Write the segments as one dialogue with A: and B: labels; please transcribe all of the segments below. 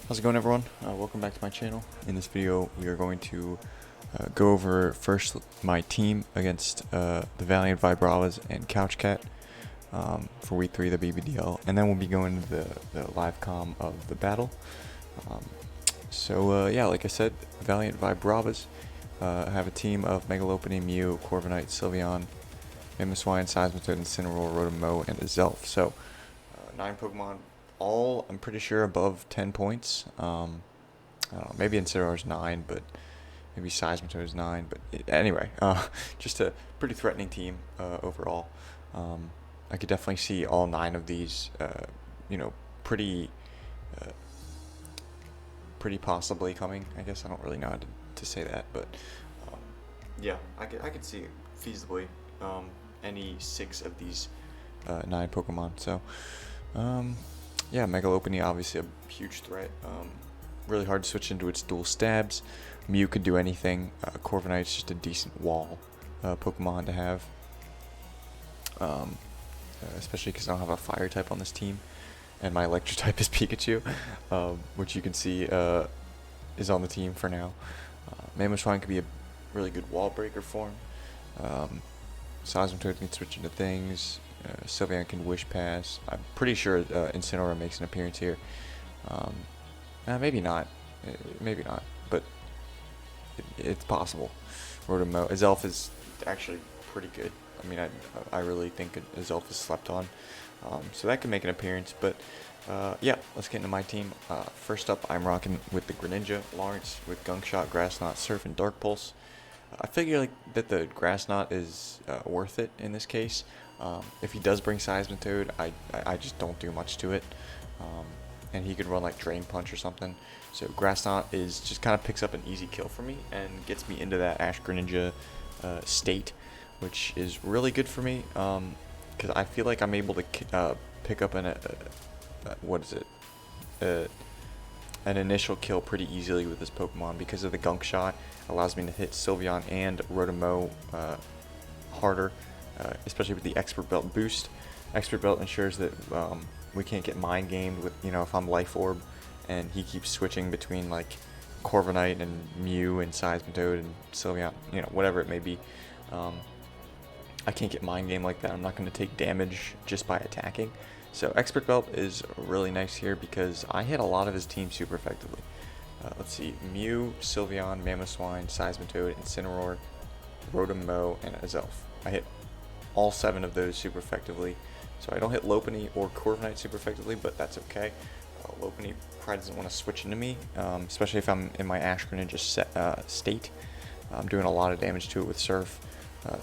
A: How's it going, everyone? Welcome back to my channel. In this video we are going to go over first my team against the Valiant Vibravas and Couch Cat for week 3 of the BBDL, and then we'll be going into the live comm of the battle. Yeah, like I said, Valiant Vibravas have a team of Megalopony, Mew, Corviknight, Sylveon, Mimoswine, Seismitoad, Incineroar, Rotom-Mow, and a Zelf. So 9 Pokemon, all I'm pretty sure above 10 points. I don't know, maybe Incineroar's 9, but maybe Seismitoad is 9. But anyway, just a pretty threatening team overall. I could definitely see all 9 of these, pretty possibly coming. I guess I don't really know how to say that, but yeah, I could see feasibly any 6 of these 9 Pokemon. So yeah, Megalopony obviously a huge threat. Really hard to switch into its dual stabs. Mew could do anything. Corviknight's just a decent wall Pokemon to have, especially because I don't have a fire type on this team, and my electric type is Pikachu, which you can see is on the team for now. Mamoswine could be a really good wall breaker for him. Seismitoad can switch into things. Sylveon can Wish Pass. I'm pretty sure Incineroar makes an appearance here. Maybe not. Maybe not, but it's possible. Rotom-Mow. Zelf is actually pretty good. I mean, I really think Zelf is slept on. So that can make an appearance, but yeah, let's get into my team. First up, I'm rocking with the Greninja, Lawrence with Gunk Shot, Grass Knot, Surf, and Dark Pulse. I figure that the Grass Knot is worth it in this case. If he does bring Seismitoad, I just don't do much to it. And he could run like Drain Punch or something. So Grass Knot is just kind of picks up an easy kill for me and gets me into that Ash Greninja state, which is really good for me. Because I feel like I'm able to pick up an initial kill pretty easily with this Pokemon because of the Gunk Shot. Allows me to hit Sylveon and Rotom-Mow harder, especially with the Expert Belt boost. Expert Belt ensures that we can't get mind gamed with, if I'm Life Orb and he keeps switching between like Corviknight and Mew and Seismitoad and Sylveon, whatever it may be. I can't get mind game like that. I'm not going to take damage just by attacking. So Expert Belt is really nice here because I hit a lot of his team super effectively. Let's see, Mew, Sylveon, Mamoswine, Seismitoad, Incineroar, Rotom-Mow, and a Zelf. I hit all 7 of those super effectively. So I don't hit Lopunny or Corviknight super effectively, but that's okay. Lopunny probably doesn't want to switch into me, especially if I'm in my Ash Greninja state. I'm doing a lot of damage to it with Surf.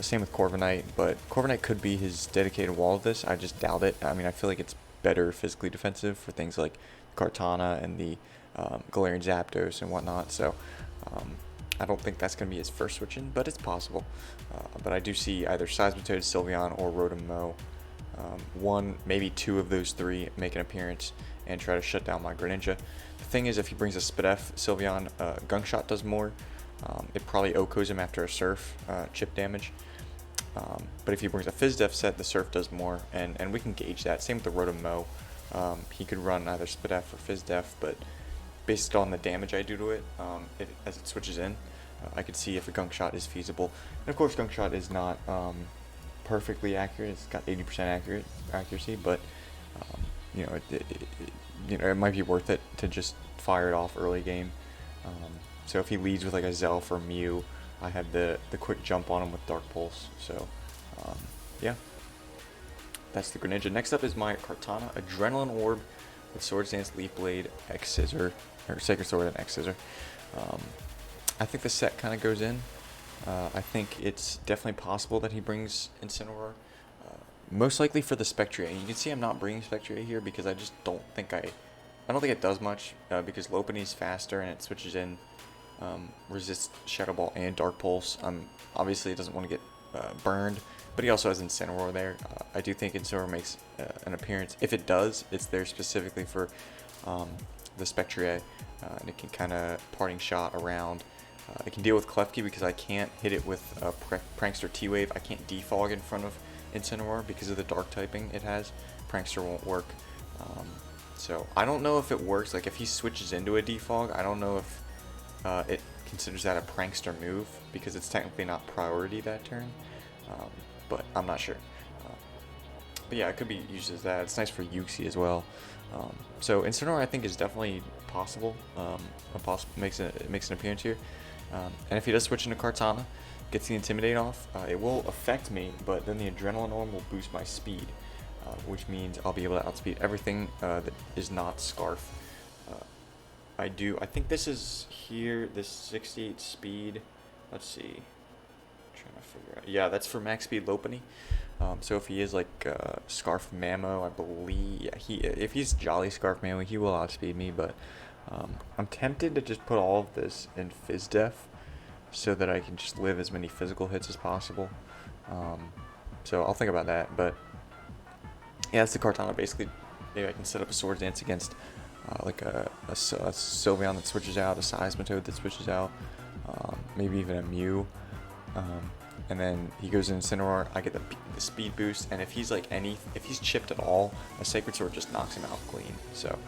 A: Same with Corviknight, but Corviknight could be his dedicated wall of this. I just doubt it. I mean, I feel like it's better physically defensive for things like Kartana and the Galarian Zapdos and whatnot. So I don't think that's going to be his first switch in, but it's possible. But I do see either Seismitoad, Sylveon, or Rotom-Mow. 1, maybe 2 of those 3 make an appearance and try to shut down my Greninja. The thing is, if he brings a Spidef, Sylveon, Gunk Shot does more. It probably OHKOs him after a Surf chip damage. But if he brings a Fizdef set, the Surf does more, and we can gauge that. Same with the Rotom-Mow. He could run either Spidef or Fizdef, but based on the damage I do to it, as it switches in, I could see if a Gunk Shot is feasible. And of course, Gunk Shot is not perfectly accurate. It's got 80% accuracy, but it might be worth it to just fire it off early game. So if he leads with like a Zelf or Mew, I have the quick jump on him with Dark Pulse. So yeah, that's the Greninja. Next up is my Kartana, Adrenaline Orb with Swords Dance, Leaf Blade, X Scissor, or Sacred Sword and X Scissor. I think the set kind of goes in. I think it's definitely possible that he brings Incineroar. Most likely for the Spectrier. You can see I'm not bringing Spectrier here because I just don't think I don't think it does much because Lopunny's faster and it switches in, resists Shadow Ball and Dark Pulse. Obviously it doesn't want to get burned, but he also has Incineroar there. I do think Incineroar makes an appearance. If it does, it's there specifically for the Spectrier, and it can kind of parting shot around. I can deal with Klefki because I can't hit it with Prankster T-Wave. I can't defog in front of Incineroar because of the dark typing it has. Prankster won't work. So I don't know if it works. Like if he switches into a defog, I don't know if it considers that a prankster move because it's technically not priority that turn. But I'm not sure. But yeah, it could be used as that. It's nice for Yuxi as well. So Incineroar I think is definitely possible. Makes an appearance here. And if he does switch into Kartana, gets the Intimidate off, it will affect me, but then the Adrenaline Orb will boost my speed, which means I'll be able to outspeed everything that is not Scarf. I think this is here, this 68 speed. Let's see. Trying to figure out. Yeah, that's for max speed Lopunny. So if he is like Scarf Mamo, I believe, yeah, if he's Jolly Scarf Mamo, he will outspeed me. But I'm tempted to just put all of this in Fizz Def, so that I can just live as many physical hits as possible. So I'll think about that. But yeah, that's the Kartana. Basically, maybe I can set up a Swords Dance against like a Sylveon that switches out, a Seismitoad that switches out, maybe even a Mew. And then he goes in Incineroar, I get the speed boost, and if he's like if he's chipped at all, a Sacred Sword just knocks him out clean. So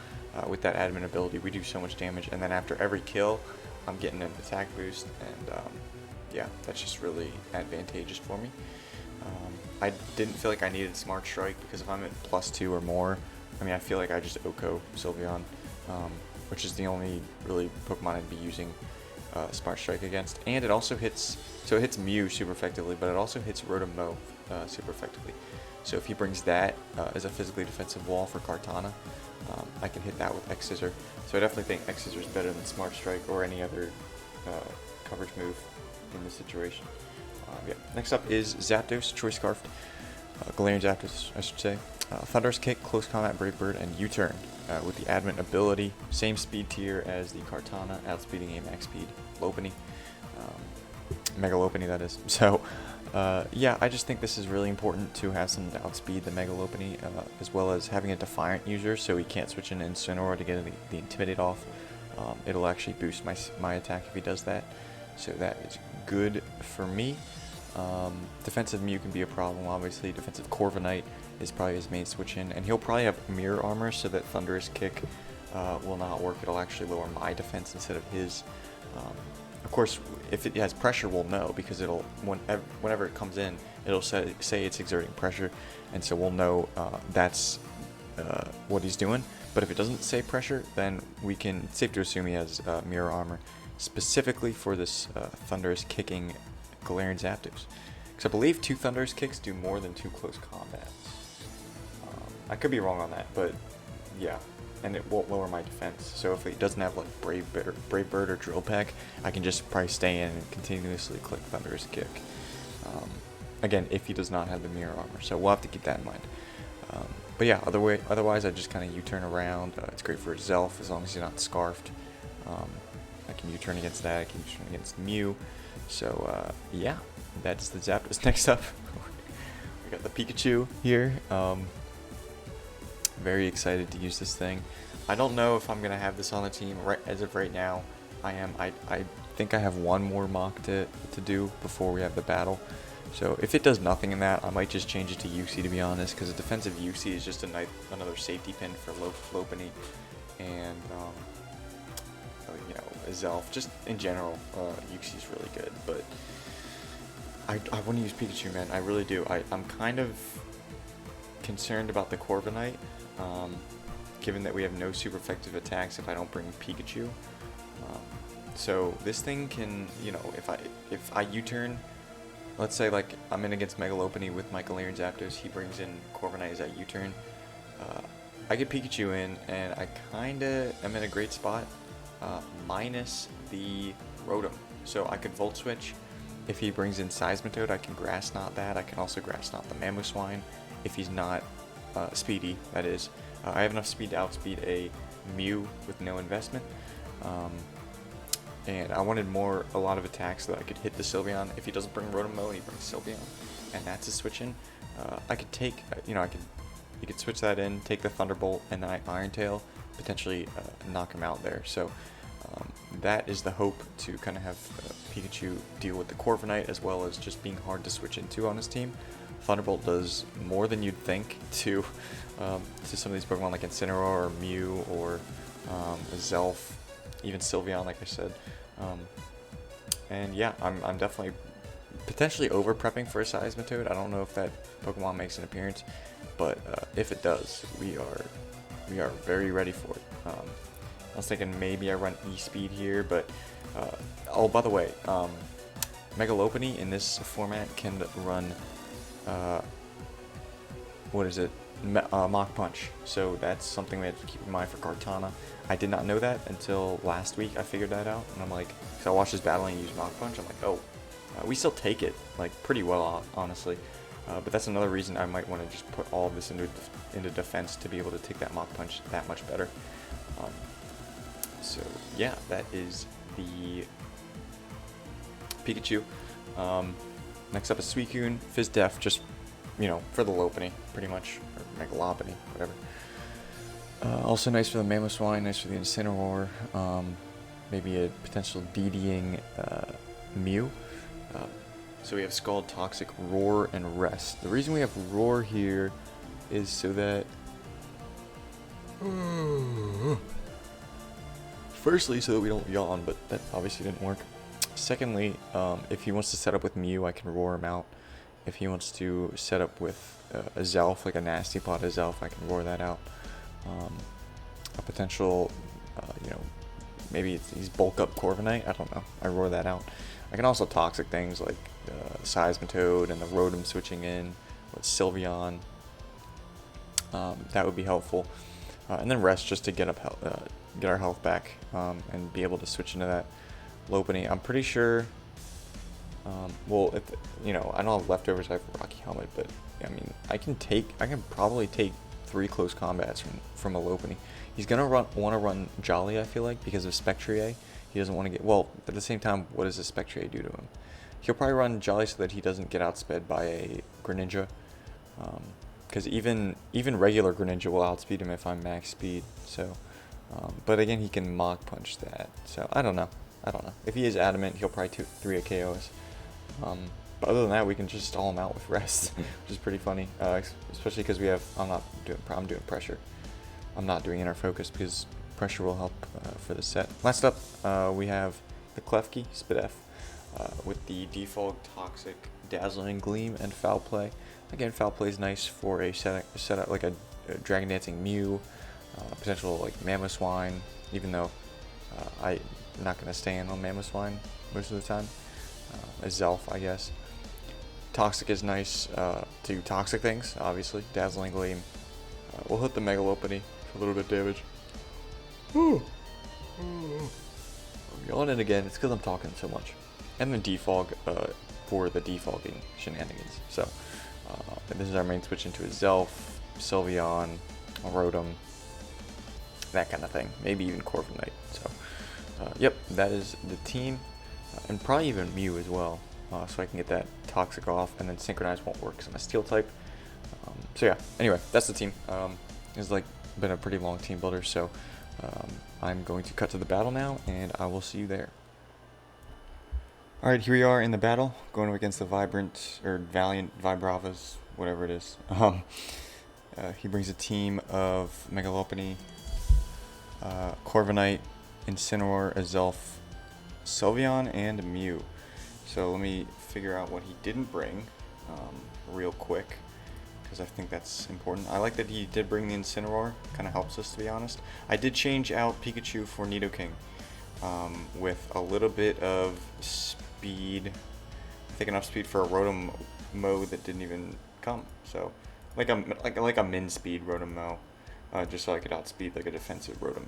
A: with that admin ability, we do so much damage, and then after every kill, I'm getting an attack boost, and yeah, that's just really advantageous for me. I didn't feel like I needed Smart Strike, because if I'm at +2 or more, I mean, I feel like I just OHKO Sylveon, which is the only really Pokemon I'd be using Smart Strike against. And it also hits, so it hits Mew super effectively, but it also hits Rotom super effectively. So if he brings that as a physically defensive wall for Kartana, I can hit that with X-Scissor. So I definitely think X-Scissor is better than Smart Strike or any other coverage move in this situation. Yeah. Next up is Zapdos, Choice Scarfed, Galarian Zapdos, I should say. Thunderous Kick, Close Combat, Brave Bird, and U-Turn with the Adamant ability. Same speed tier as the Kartana, outspeeding a max speed Lopunny. Mega Lopunny, that is. So, yeah, I just think this is really important to have someone to outspeed the Mega Lopunny, as well as having a Defiant user, so he can't switch into Incineroar to get the Intimidate off. It'll actually boost my attack if he does that, so that is good for me. Defensive Mew can be a problem, obviously. Defensive Corviknight is probably his main switch in, and he'll probably have Mirror Armor, so that Thunderous Kick will not work. It'll actually lower my defense instead of his. Of course, if it has pressure, we'll know, because it'll whenever it comes in, it'll say it's exerting pressure, and so we'll know that's what he's doing. But if it doesn't say pressure, then it's safe to assume he has Mirror Armor, specifically for this Thunderous Kicking Galarian Zapdos. Because I believe 2 Thunderous Kicks do more than 2 close combats. I could be wrong on that, but yeah. And it won't lower my defense. So if it doesn't have like Brave Bird or Drill Peck, I can just probably stay in and continuously click Thunderous Kick. Again, if he does not have the Mirror Armor. So we'll have to keep that in mind. But yeah, otherwise I just kind of U-turn around. It's great for Zelf as long as he's not Scarfed. I can U-turn against that. I can U-turn against Mew. So yeah, that's the Zapdos. Next up, we got the Pikachu here. Very excited to use this thing. I don't know if I'm gonna have this on the team. Right as of right now, I am. I think I have one more mock to do before we have the battle. So if it does nothing in that, I might just change it to Yuxi, to be honest, because a defensive Yuxi is just another safety pin for Lopunny, and you know, Zelf. Just in general, Yuxi is really good. But I want to use Pikachu, man. I really do. I'm kind of concerned about the Corviknight. Given that we have no super effective attacks if I don't bring Pikachu. So this thing can, you know, if I U-turn, let's say like I'm in against Mega Lopunny with my Galarian Zapdos, he brings in Corviknight as that U-turn. I get Pikachu in, and I kinda am in a great spot, minus the Rotom. So I could Volt Switch. If he brings in Seismitoad, I can Grass Knot that. I can also Grass Knot the Mamoswine if he's not speedy, that is. I have enough speed to outspeed a Mew with no investment. And I wanted a lot of attacks so that I could hit the Sylveon. If he doesn't bring Rotom and he brings Sylveon, and that's a switch in, I could take, you could switch that in, take the Thunderbolt, and then I Iron Tail, potentially knock him out there. So that is the hope, to kind of have Pikachu deal with the Corviknight as well as just being hard to switch into on his team. Thunderbolt does more than you'd think to some of these Pokemon like Incineroar or Mew or Zelf, even Sylveon, like I said. And yeah, I'm definitely potentially over prepping for a Seismitoad. I don't know if that Pokemon makes an appearance, but if it does, we are very ready for it. I was thinking maybe I run E-Speed here, but oh, by the way, Mega Lopunny in this format can run what is it? Mach Punch. So that's something we have to keep in mind for Kartana. I did not know that until last week. I figured that out, and I'm like, so I watched his battling use Mach Punch. I'm like, oh, we still take it like pretty well, honestly. But that's another reason I might want to just put all of this into defense to be able to take that Mach Punch that much better. So yeah, that is the Pikachu. Next up is Suicune, Fizz Def, just, you know, for the Lopunny, pretty much, or Mega Lopunny, whatever. Also nice for the Mamoswine, nice for the Incineroar, maybe a potential DDing Mew. So we have Scald, Toxic, Roar, and Rest. The reason we have Roar here is so that... Firstly, so that we don't yawn, but that obviously didn't work. Secondly, if he wants to set up with Mew, I can roar him out. If he wants to set up with a Zelf, like a nasty pot of Zelf, I can roar that out. A potential, you know, maybe he's bulk up Corviknight, I don't know. I roar that out. I can also toxic things like Seismitoad and the Rotom switching in with Sylveon. That would be helpful. And then Rest just to get our health back and be able to switch into that Lopunny. I'm pretty sure. Well, if you know, I don't have leftovers. I have Rocky Helmet, but I mean, I can probably take 3 close combats from a Lopunny. He's gonna want to run Jolly, I feel like, because of Spectrier. He doesn't want to get, well, at the same time, what does a Spectrier do to him? He'll probably run Jolly so that he doesn't get outsped by a Greninja. Because even regular Greninja will outspeed him if I'm max speed. So, but again, he can Mach Punch that. So I don't know. If he is adamant, he'll probably 3 KOs. But other than that, we can just stall him out with Rest, which is pretty funny. Especially because I'm doing Pressure. I'm not doing Inner Focus because Pressure will help for the set. Last up, we have the Klefki, Spidef, with the default Toxic, Dazzling Gleam, and Foul Play. Again, Foul Play is nice for a setup like a Dragon Dancing Mew, potential like Mamoswine, even though I'm not going to stand on Mamoswine most of the time. A Zelf, I guess. Toxic is nice to toxic things, obviously. Dazzling Gleam. We'll hit the Mega Lopunny for a little bit of damage. I'm yawning again. It's because I'm talking so much. And then Defog for the defogging shenanigans. So, this is our main switch into a Zelf, Sylveon, a Rotom, that kind of thing. Maybe even Corviknight. So, yep, that is the team. And probably even Mew as well. So I can get that Toxic off, and then Synchronize won't work because I'm a Steel type. So yeah, anyway, that's the team. It's like been a pretty long team builder, so I'm going to cut to the battle now, and I will see you there. Alright, here we are in the battle, going against the Vibrant, or Valiant Vibravas, whatever it is. He brings a team of Mega Lopunny, Corviknight, Incineroar, Azelf, Sylveon, and Mew. So let me figure out what he didn't bring real quick, because I think that's important. I like that he did bring the Incineroar, kind of helps us, to be honest. I did change out Pikachu for Nidoking with a little bit of speed. I think enough speed for a Rotom mode that didn't even come. So like a min speed Rotom Mo, just so I could outspeed like a defensive Rotom.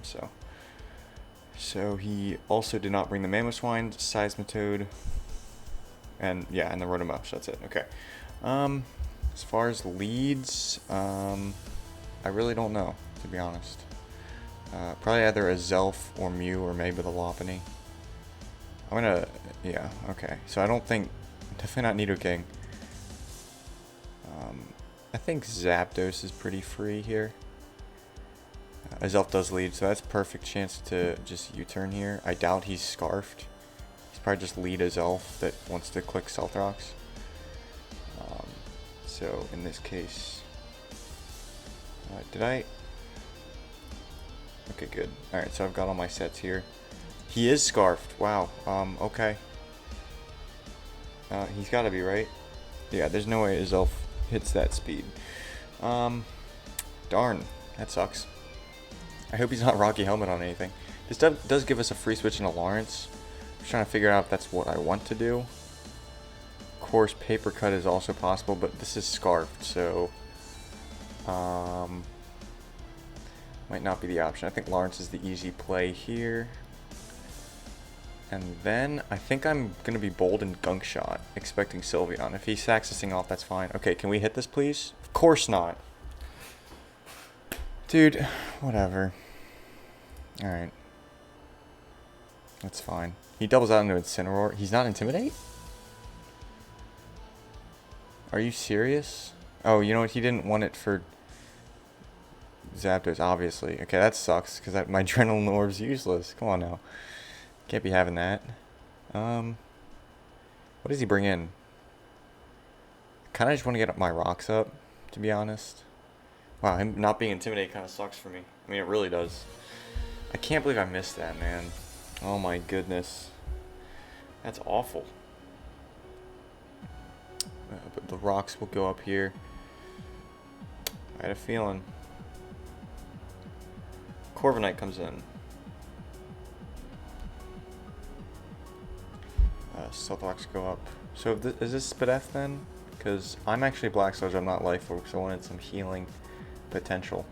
A: So he also did not bring the Mamoswine, Seismitoad, and yeah, and the Rotom. So that's it. Okay. As far as leads, I really don't know, to be honest. Probably either a Zelf or Mew or maybe the Lopunny. Yeah, okay. So I don't think, definitely not Nidoking. I think Zapdos is pretty free here. Azelf does lead, so that's a perfect chance to just U-turn here. I doubt he's Scarfed. He's probably just lead Azelf that wants to click Stealth Rocks. So in this case, did I? Okay, good. All right, so I've got all my sets here. He is scarfed. Wow. Okay. He's got to be, right? Yeah, there's no way his elf hits that speed. Darn. That sucks. I hope he's not Rocky Helmet on anything. This does give us a free switch into Lawrence. I'm trying to figure out if that's what I want to do. Of course, Paper Cut is also possible, but this is scarfed, so... might not be the option. I think Lawrence is the easy play here. And then I think I'm going to be bold and Gunk Shot, expecting Sylveon. If he sacks this thing off, that's fine. Okay, can we hit this, please? Of course not. Dude, whatever. Alright. That's fine. He doubles out into Incineroar. He's not Intimidate? Are you serious? Oh, you know what? He didn't want it for Zapdos, obviously. Okay, that sucks, because my Adrenaline Orb's useless. Come on now. Can't be having that. What does he bring in? Kind of just want to get my rocks up, to be honest. Wow, him not being intimidated kind of sucks for me. I mean, it really does. I can't believe I missed that, man. Oh my goodness. That's awful. But the rocks will go up here. I had a feeling. Corviknight comes in. Stealth Rocks go up. So is this Spadef then? Because I'm actually Black Sludge, I'm not Life Orb, so I wanted some healing potential.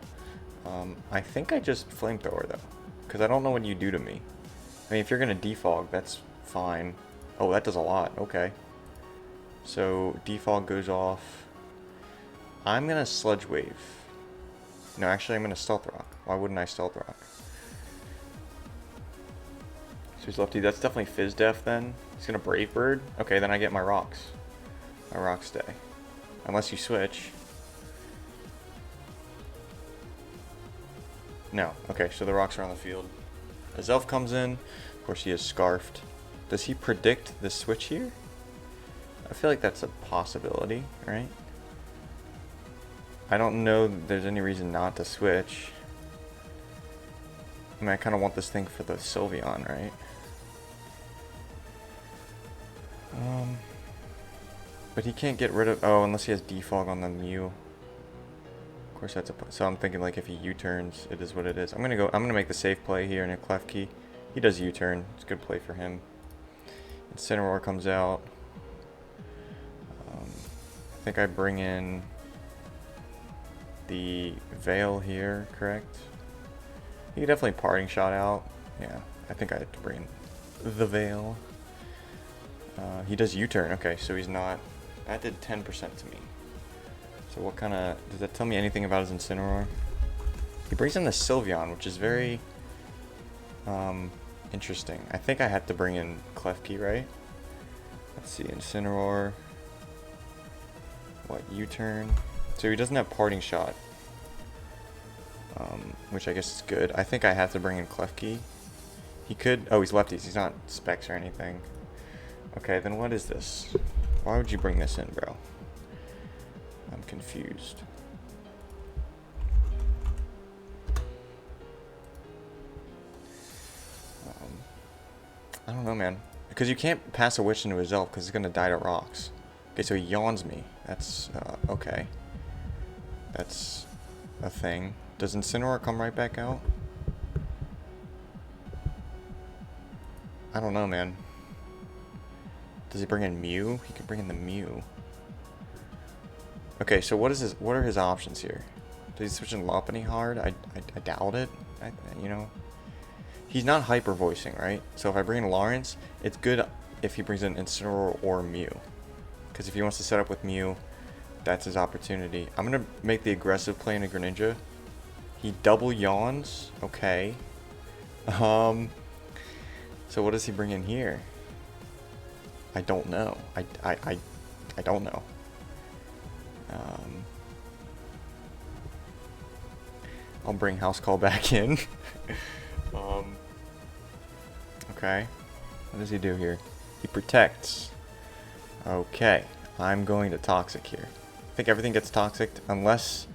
A: I think I just Flamethrower though, because I don't know what you do to me. I mean, if you're going to defog, that's fine. Oh, that does a lot. Okay. So defog goes off. I'm going to Sludge Wave. No, actually I'm going to Stealth Rock. Why wouldn't I Stealth Rock? So he's lefty. That's definitely Fizz Def then. He's going to Brave Bird. Okay, then I get my rocks. My rocks stay. Unless you switch. No. Okay, so the rocks are on the field. As Elf comes in, of course he is Scarfed. Does he predict the switch here? I feel like that's a possibility, right? I don't know that there's any reason not to switch. I mean, I kind of want this thing for the Sylveon, right? But he can't get rid of... Oh, unless he has Defog on the Mew. Of course, that's a... So I'm thinking, like, if he U-turns, it is what it is. I'm gonna make the safe play here in a Klefki. He does U-turn. It's a good play for him. Incineroar comes out. I think I bring in the Veil here, correct? You could definitely Parting Shot out. Yeah, I think I have to bring in the Veil. He does U-turn. Okay, so he's not... That did 10% to me. So what kind of... Does that tell me anything about his Incineroar? He brings in the Sylveon, which is very... interesting. I think I had to bring in Klefki, right? Let's see, Incineroar. What, U-turn? So he doesn't have Parting Shot. Which I guess is good. I think I have to bring in Klefki. He could... Oh, he's lefties. He's not Specs or anything. Okay, then what is this? Why would you bring this in, bro? I'm confused. I don't know, man. Because you can't pass a Witch into his Elf because it's going to die to rocks. Okay, so he yawns me. That's, okay. That's a thing. Does Incineroar come right back out? I don't know, man. Does he bring in Mew? He could bring in the Mew. Okay, so what are his options here? Does he switch in Lopunny hard? I doubt it. You know? He's not hyper voicing, right? So if I bring in Lawrence, it's good if he brings in Incineroar or Mew. Because if he wants to set up with Mew, that's his opportunity. I'm going to make the aggressive play in a Greninja. He double yawns. Okay. So what does he bring in here? I don't know. I don't know. I'll bring House Call back in. Okay. What does he do here? He protects. Okay. I'm going to Toxic here. think everything gets toxic unless...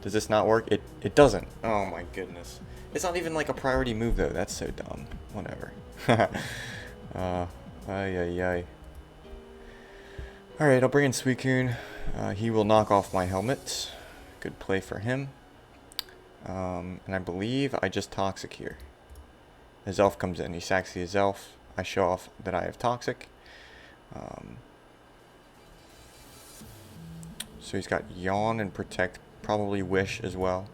A: Does this not work? It doesn't. Oh my goodness. It's not even like a priority move though. That's so dumb. Whatever. Ay ay ay. Alright, I'll bring in Suicune. He will knock off my helmet. Good play for him. And I believe I just Toxic here. His elf comes in. He sacks his elf. I show off that I have Toxic. So he's got Yawn and Protect. Probably Wish as well.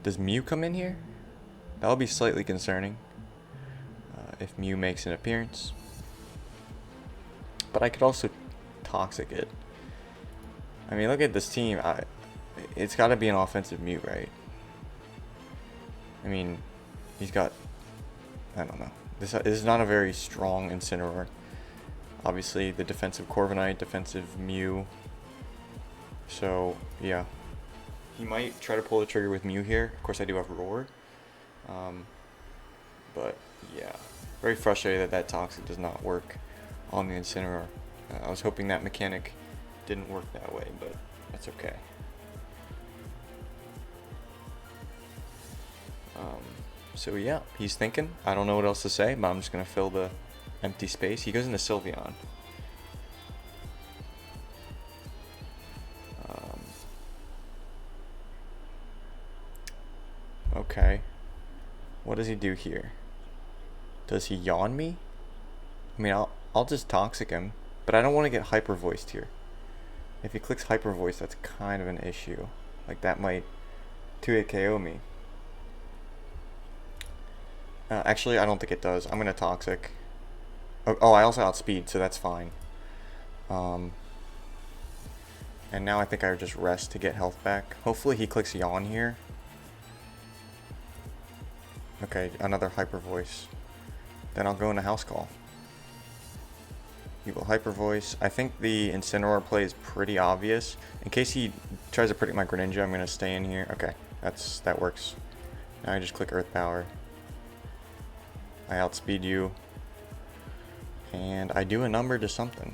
A: Does Mew come in here? That'll be slightly concerning. If Mew makes an appearance. But I could also Toxic it. I mean, look at this team. It's got to be an offensive Mew, right? I mean, he's got... I don't know. This is not a very strong Incineroar. Obviously, the defensive Corviknight, defensive Mew. So, yeah. He might try to pull the trigger with Mew here. Of course, I do have Roar. But, yeah. Very frustrated that that Toxic does not work on the Incineroar. I was hoping that mechanic didn't work that way, but that's okay. So yeah, he's thinking. I don't know what else to say, but I'm just going to fill the empty space. He goes into Sylveon. Okay. What does he do here? Does he yawn me? I mean, I'll just Toxic him, but I don't want to get Hyper Voiced here. If he clicks Hyper Voice, that's kind of an issue. Like, that might 2-hit KO me. Actually, I don't think it does. I'm going to Toxic. Oh, I also outspeed, so that's fine. And now I think I just rest to get health back. Hopefully he clicks Yawn here. Okay, another Hyper Voice. Then I'll go into House Call. He will Hyper Voice. I think the Incineroar play is pretty obvious. In case he tries to predict my Greninja, I'm going to stay in here. Okay, that works. Now I just click Earth Power. I outspeed you. And I do a number to something.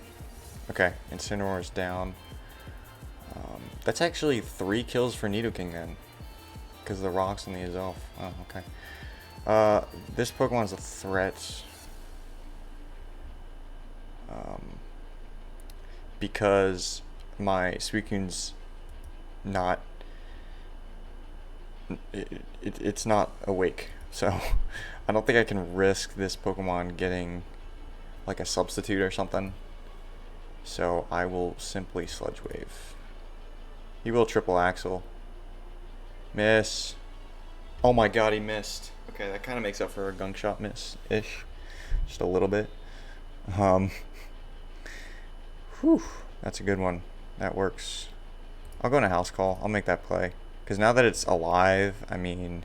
A: Okay, Incineroar is down. That's actually 3 kills for Nidoking then. Because of the rocks and the Azelf. Oh, okay. This Pokemon's a threat. Because my Suicune's not... It's not awake. So, I don't think I can risk this Pokemon getting like a substitute or something. So, I will simply Sludge Wave. He will Triple Axle. Miss. Oh my god, he missed. Okay, that kind of makes up for a Gunk Shot miss-ish. Just a little bit. Whew, that's a good one. That works. I'll go into House Call. I'll make that play. Because now that it's alive, I mean...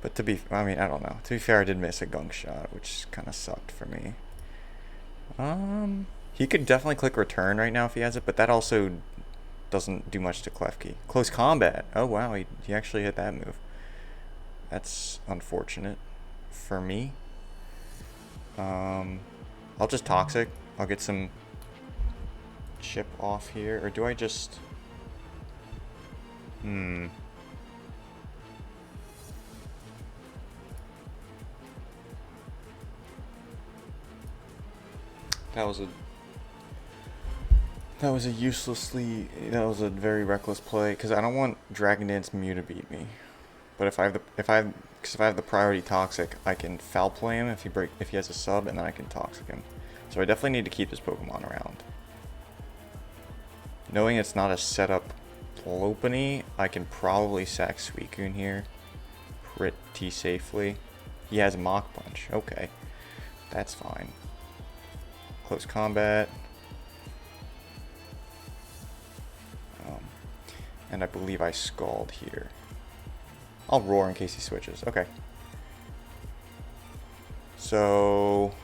A: But I don't know. To be fair, I did miss a Gunk Shot, which kind of sucked for me. He could definitely click Return right now if he has it, but that also doesn't do much to Klefki. Close Combat. Oh wow, he actually hit that move. That's unfortunate for me. I'll just Toxic. I'll get some chip off here, or do I just... That was a very reckless play, because I don't want Dragon Dance Mew to beat me. But if I have the priority Toxic, I can Foul Play him if he has a sub, and then I can Toxic him. So I definitely need to keep this Pokemon around. Knowing it's not a setup Lopunny, I can probably sack Suicune here pretty safely. He has Mach Punch. Okay, that's fine. Close Combat. And I believe I Scald here. I'll Roar in case he switches. Okay. So...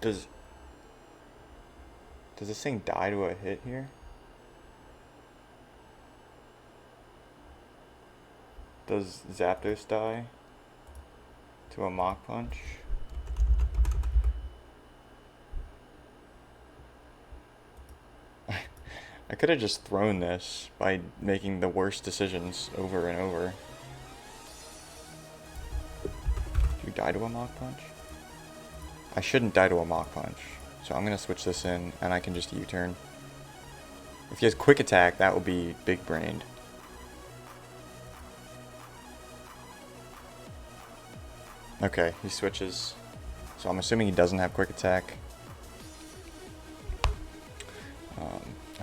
A: Does this thing die to a hit here? Does Zapdos die to a Mach Punch? I could have just thrown this by making the worst decisions over and over. Do you die to a Mach Punch? I shouldn't die to a Mach Punch. So I'm going to switch this in and I can just U-turn. If he has Quick Attack, that would be big brained. Okay, he switches. So I'm assuming he doesn't have Quick Attack.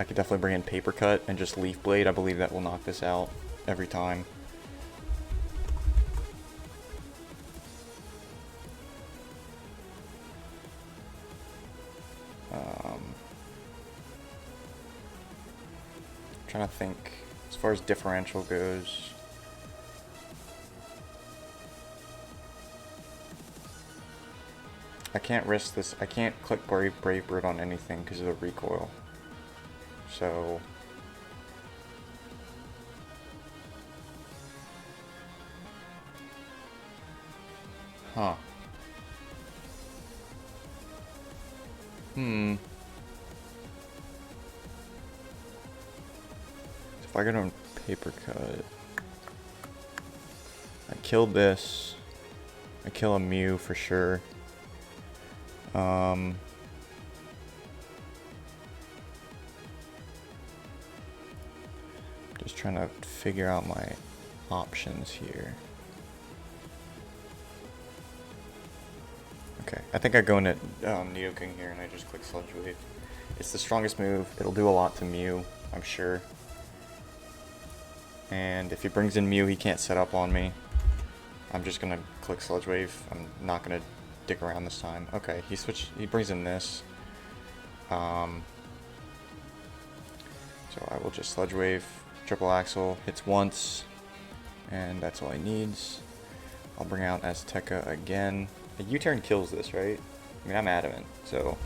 A: I could definitely bring in Paper Cut and just Leaf Blade. I believe that will knock this out every time. Trying to think as far as differential goes. I can't risk this. I can't click Brave Bird on anything because of the recoil. So huh. If I get on Paper Cut, I killed this. I kill a Mew for sure. Just trying to figure out my options here. Okay, I think I go into Nidoking here and I just click Sludge Wave. It's the strongest move. It'll do a lot to Mew, I'm sure. And if he brings in Mew, he can't set up on me. I'm just gonna click Sludge Wave. I'm not gonna dick around this time. Okay, he brings in this. So I will just Sludge Wave, Triple Axle, hits once, and that's all he needs. I'll bring out Azteca again. A U-turn kills this, right? I mean, I'm adamant, so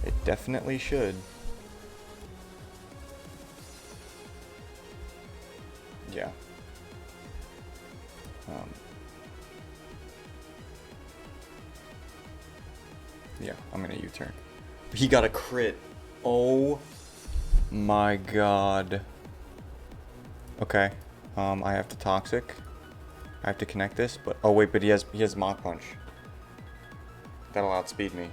A: it definitely should. Yeah. Yeah, I'm gonna U-turn. He got a crit. Oh my god. Okay. I have to Toxic. I have to connect this, but oh wait, but he has Mach Punch. That'll outspeed me.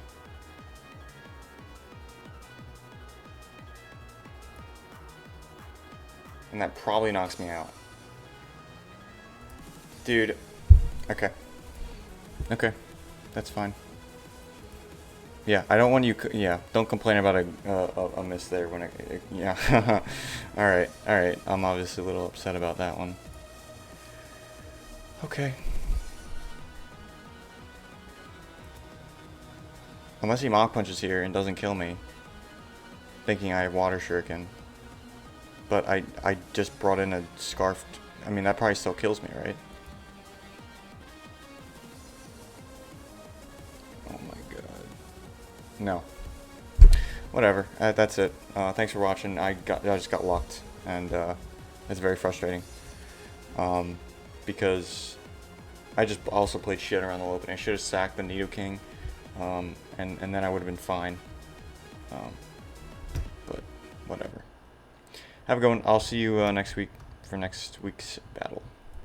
A: And that probably knocks me out. Dude. Okay. Okay. That's fine. Yeah, I don't want you. Yeah, don't complain about a miss there when yeah. All right. I'm obviously a little upset about that one. Okay. Unless he Mach Punches here and doesn't kill me, thinking I have Water Shuriken. But I just brought in a Scarfed. I mean, that probably still kills me, right? Oh my god. No. Whatever. That's it. Thanks for watching. I just got lucked, and it's very frustrating. Because I just also played shit around the opening. I should have sacked the Nidoking, and then I would have been fine. But whatever. Have a good one. I'll see you next week for next week's battle.